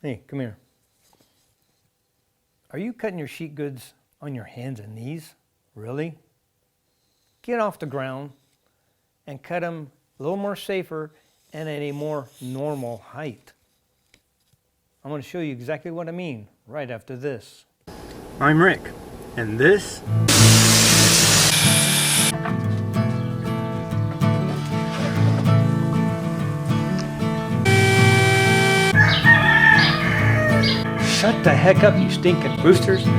Hey, come here. Are you cutting your sheet goods on your hands and knees? Really? Get off the ground and cut them a little more safer and at a more normal height. I'm going to show you exactly what I mean right after this. I'm Rick, and this Shut the heck up, you stinking roosters. Nailed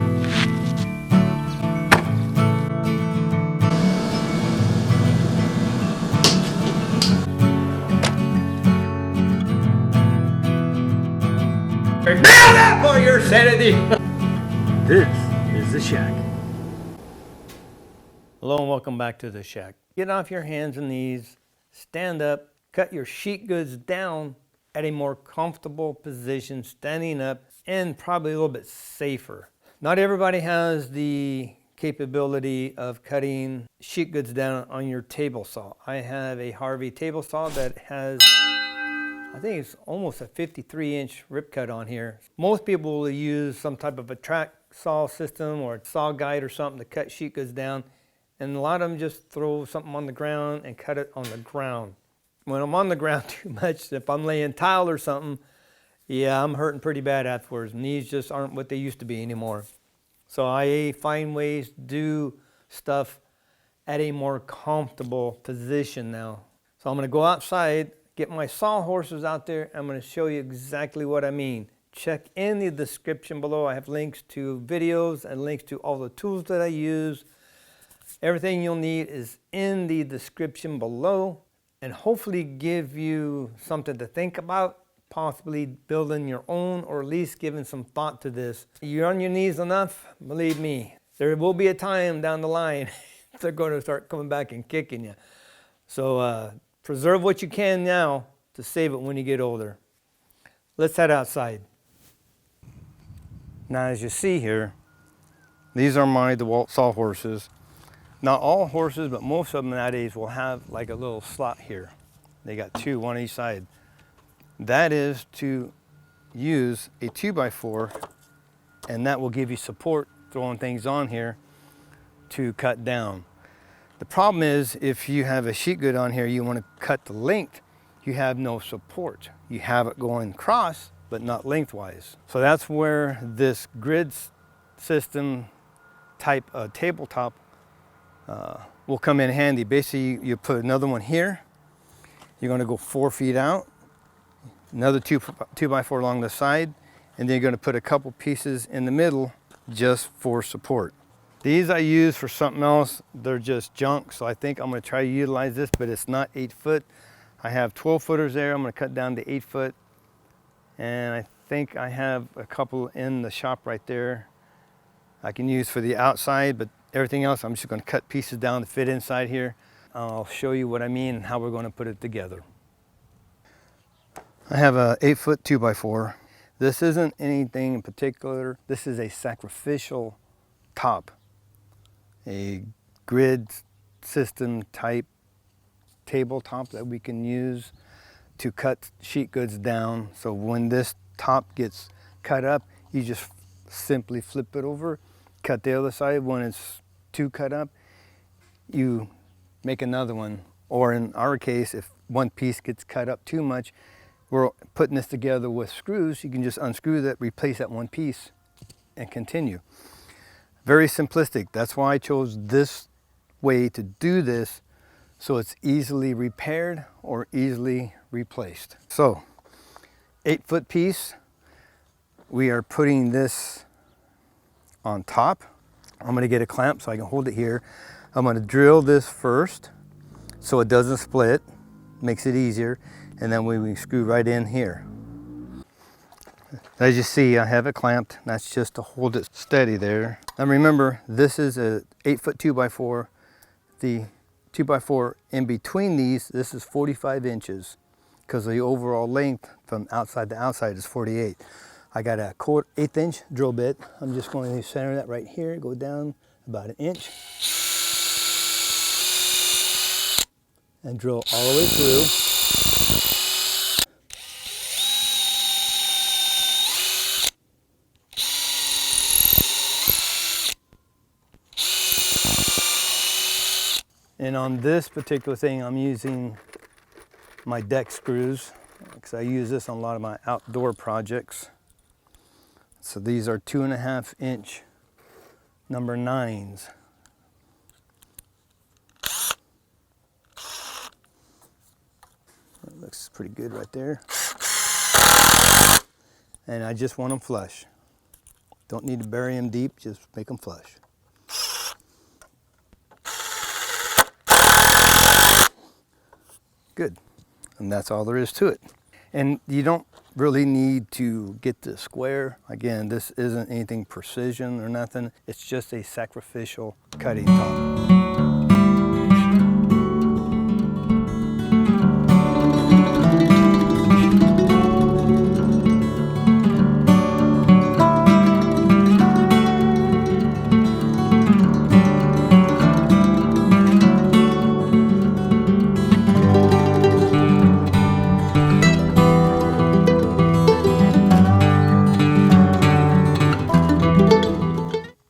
it for your sanity. This is the shack. Hello and welcome back to the shack. Get off your hands and knees, stand up, cut your sheet goods down at a more comfortable position, standing up, and probably a little bit safer. Not everybody has the capability of cutting sheet goods down on your table saw. I have a Harvey table saw that has, I think it's almost a 53-inch rip cut on here. Most people will use some type of a track saw system or a saw guide or something to cut sheet goods down, and a lot of them just throw something on the ground and cut it on the ground. When I'm on the ground too much, if I'm laying tile or something, yeah, I'm hurting pretty bad afterwards. Knees just aren't what they used to be anymore. So I find ways to do stuff at a more comfortable position now. So I'm going to go outside, get my sawhorses out there. I'm going to show you exactly what I mean. Check in the description below. I have links to videos and links to all the tools that I use. Everything you'll need is in the description below, and hopefully give you something to think about, possibly building your own or at least giving some thought to this. You're on your knees enough, believe me, there will be a time down the line they're going to start coming back and kicking you. So preserve what you can now to save it when you get older. Let's head outside. Now, as you see here, these are my DeWalt sawhorses. Not all horses, but most of them nowadays will have like a little slot here. They got two, one on each side. That is to use a 2x4, and that will give you support throwing things on here to cut down. The problem is if you have a sheet good on here, you want to cut the length, you have no support. You have it going across, but not lengthwise. So that's where this grid system type tabletop will come in handy. Basically, you put another one here. You're going to go 4 feet out, another 2x4 along the side, and then you're going to put a couple pieces in the middle just for support. These I use for something else. They're just junk, so I think I'm going to try to utilize this, but it's not 8 foot. I have 12 footers there. I'm going to cut down to 8 foot, and I think I have a couple in the shop right there I can use for the outside, but everything else I'm just going to cut pieces down to fit inside here. I'll show you what I mean and how we're going to put it together. I have a 8 foot 2x4. This isn't anything in particular. This is a sacrificial top, a grid system type tabletop that we can use to cut sheet goods down. So when this top gets cut up, you just simply flip it over, cut the other side. When it's too cut up, you make another one. Or in our case, if one piece gets cut up too much, we're putting this together with screws. You can just unscrew that, replace that one piece, and continue. Very simplistic. That's why I chose this way to do this, so it's easily repaired or easily replaced. So, 8 foot piece, we are putting this on top. I'm going to get a clamp so I can hold it here. I'm going to drill this first so it doesn't split, makes it easier, and then we screw right in here. As you see, I have it clamped. That's just to hold it steady there. And remember, this is a 8 foot 2x4. The 2x4 in between these, this is 45 inches because the overall length from outside to outside is 48. I got a 1/4 inch drill bit. I'm just going to center that right here, go down about 1 inch, and drill all the way through. And on this particular thing, I'm using my deck screws because I use this on a lot of my outdoor projects. So these are 2.5 inch number 9s. That looks pretty good right there. And I just want them flush. Don't need to bury them deep, just make them flush. Good. And that's all there is to it. And you don't really need to get this square. Again, this isn't anything precision or nothing. It's just a sacrificial cutting top.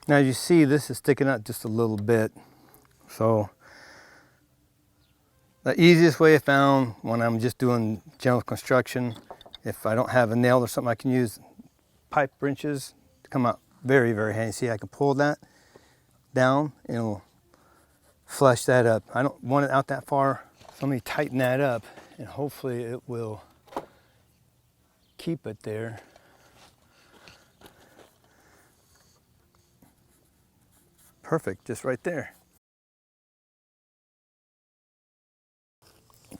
Now you see this is sticking out just a little bit. So the easiest way I found when I'm just doing general construction, if I don't have a nail or something, I can use pipe wrenches to come out very, very handy. See, I can pull that down and it'll flush that up. I don't want it out that far, so let me tighten that up and hopefully it will keep it there. Perfect, just right there.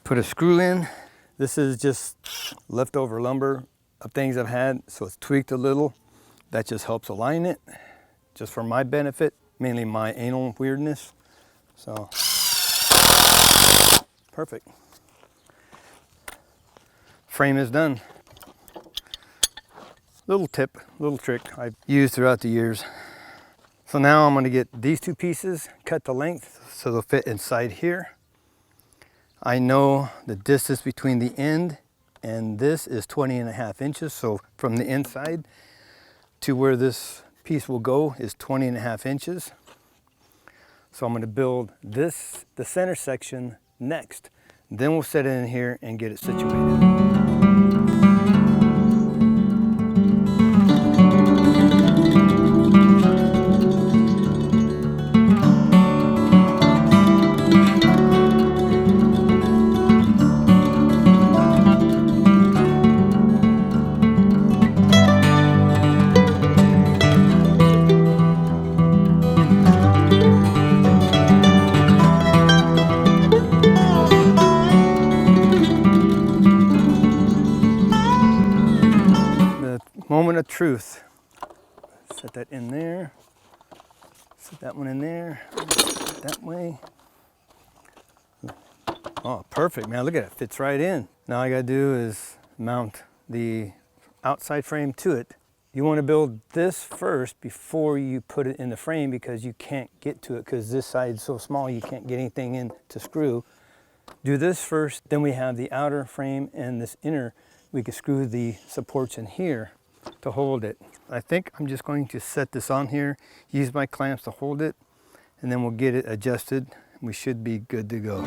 Put a screw in. This is just leftover lumber of things I've had, so it's tweaked a little. That just helps align it, just for my benefit, mainly my anal weirdness. So, perfect. Frame is done. Little tip, little trick I've used throughout the years. So now I'm going to get these two pieces, cut the length so they'll fit inside here. I know the distance between the end and this is 20.5 inches. So from the inside to where this piece will go is 20.5 inches. So I'm going to build this, the center section next. Then we'll set it in here and get it situated. Moment of truth. Set that in there. Set that one in there. That way. Oh, perfect, man. Look at it. Fits right in. Now all I gotta do is mount the outside frame to it. You want to build this first before you put it in the frame because you can't get to it because this side's so small you can't get anything in to screw. Do this first, then we have the outer frame and this inner. We can screw the supports in here to hold it. I think I'm just going to set this on here, use my clamps to hold it, and then we'll get it adjusted. We should be good to go.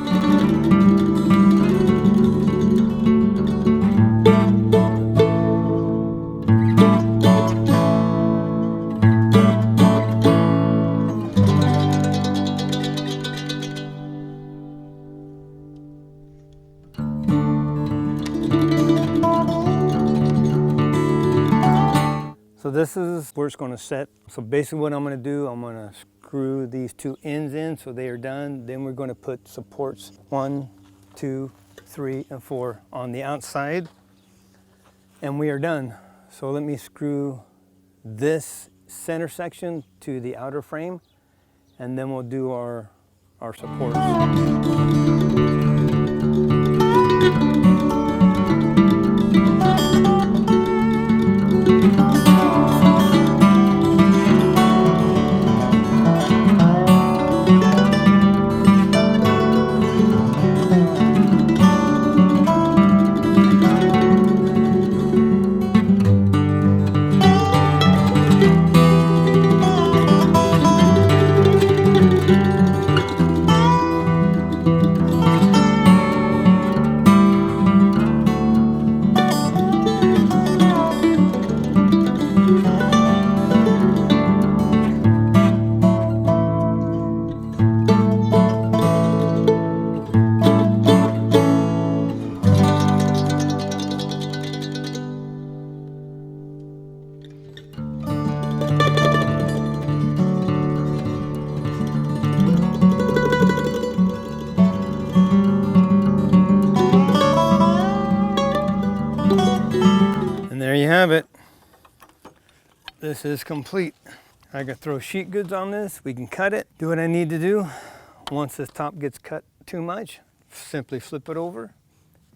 So this is where it's going to set. So basically what I'm going to do, I'm going to screw these two ends in so they are done. Then we're going to put supports 1, 2, 3, and 4 on the outside. And we are done. So let me screw this center section to the outer frame and then we'll do our supports. this is complete. I can throw sheet goods on this. We can cut it, do what I need to do. Once this top gets cut too much, simply flip it over.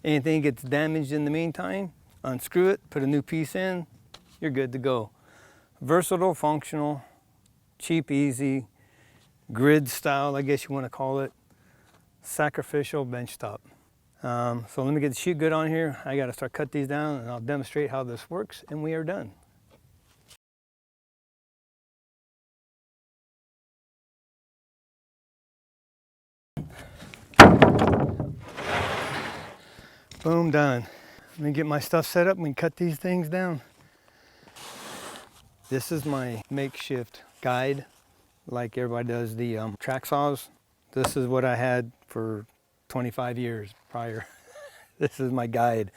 Anything gets damaged in the meantime, unscrew it, put a new piece in, you're good to go. Versatile, functional, cheap, easy, grid style, I guess you want to call it. Sacrificial bench top. So let me get the sheet good on here. I got to start cut these down and I'll demonstrate how this works and we are done. Boom, done. Let me get my stuff set up and we can cut these things down. This is my makeshift guide, like everybody does the track saws. This is what I had for 25 years prior. This is my guide.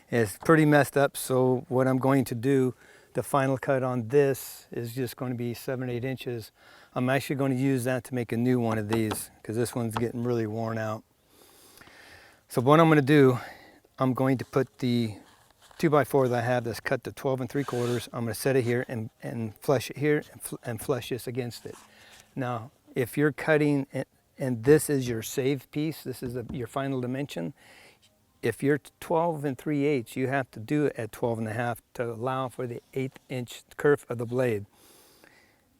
It's pretty messed up, so what I'm going to do, the final cut on this is just going to be 7 or 8 inches. I'm actually going to use that to make a new one of these because this one's getting really worn out. So what I'm going to do, I'm going to put the 2x4 that I have that's cut to 12 3/4. I'm going to set it here and flush it here and flush this against it. Now, if you're cutting, and this is your save piece, this is your final dimension. If you're 12 3/8, you have to do it at 12 1/2 to allow for the 1/8 inch curve of the blade.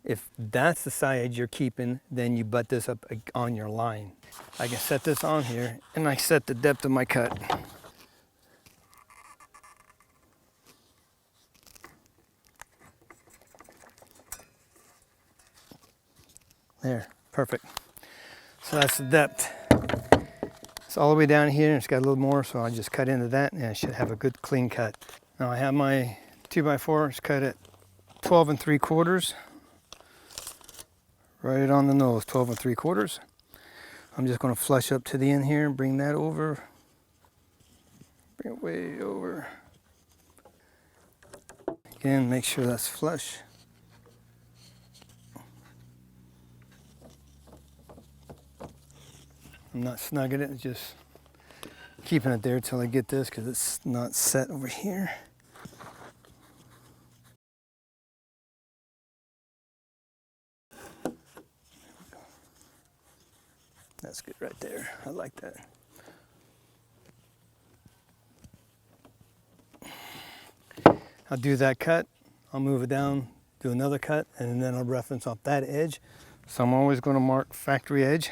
If that's the side you're keeping, then you butt this up on your line. I can set this on here and I set the depth of my cut. There, perfect. So that's the depth. It's all the way down here and it's got a little more, so I just cut into that and I should have a good clean cut. Now I have my 2x4, it's cut at 12 3/4. Right on the nose, 12 3/4. I'm just going to flush up to the end here and bring that over. Bring it way over. Again, make sure that's flush. I'm not snugging it, just keeping it there until I get this because it's not set over here. That's good right there. I like that. I'll do that cut. I'll move it down, do another cut, and then I'll reference off that edge. So I'm always going to mark factory edge.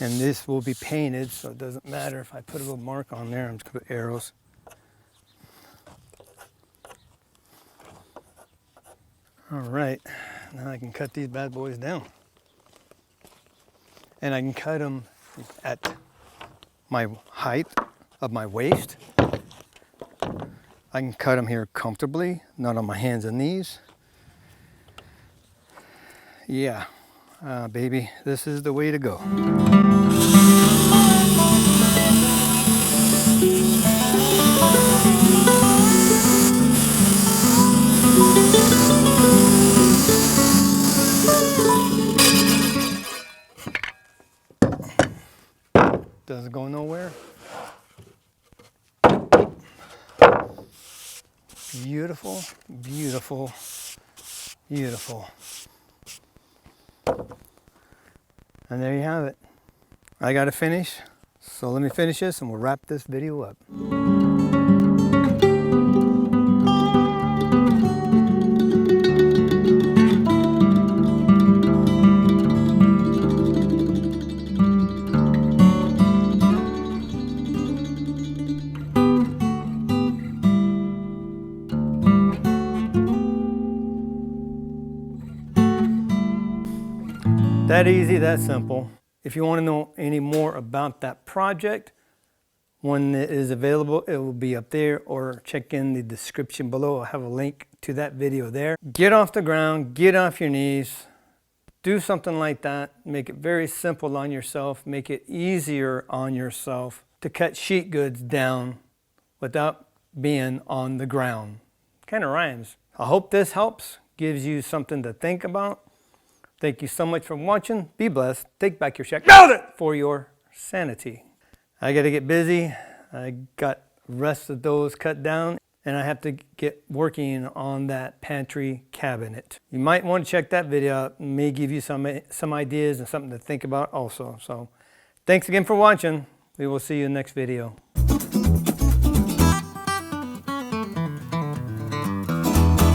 And this will be painted, so it doesn't matter if I put a little mark on there. I'm just going to put arrows. All right, now I can cut these bad boys down. And I can cut them at my height of my waist. I can cut them here comfortably, not on my hands and knees. Yeah, baby, this is the way to go. Doesn't go nowhere. Beautiful, beautiful, beautiful. And there you have it. I got to finish, so let me finish this and we'll wrap this video up. That easy, that simple. If you want to know any more about that project, when it is available, it will be up there, or check in the description below. I'll have a link to that video there. Get off the ground, get off your knees, do something like that. Make it very simple on yourself, make it easier on yourself to cut sheet goods down without being on the ground. Kind of rhymes. I hope this helps, gives you something to think about. Thank you so much for watching. Be blessed. Take back your shack. Build it for your sanity. I got to get busy. I got the rest of those cut down and I have to get working on that pantry cabinet. You might want to check that video out. It may give you some ideas and something to think about also. So thanks again for watching. We will see you in the next video.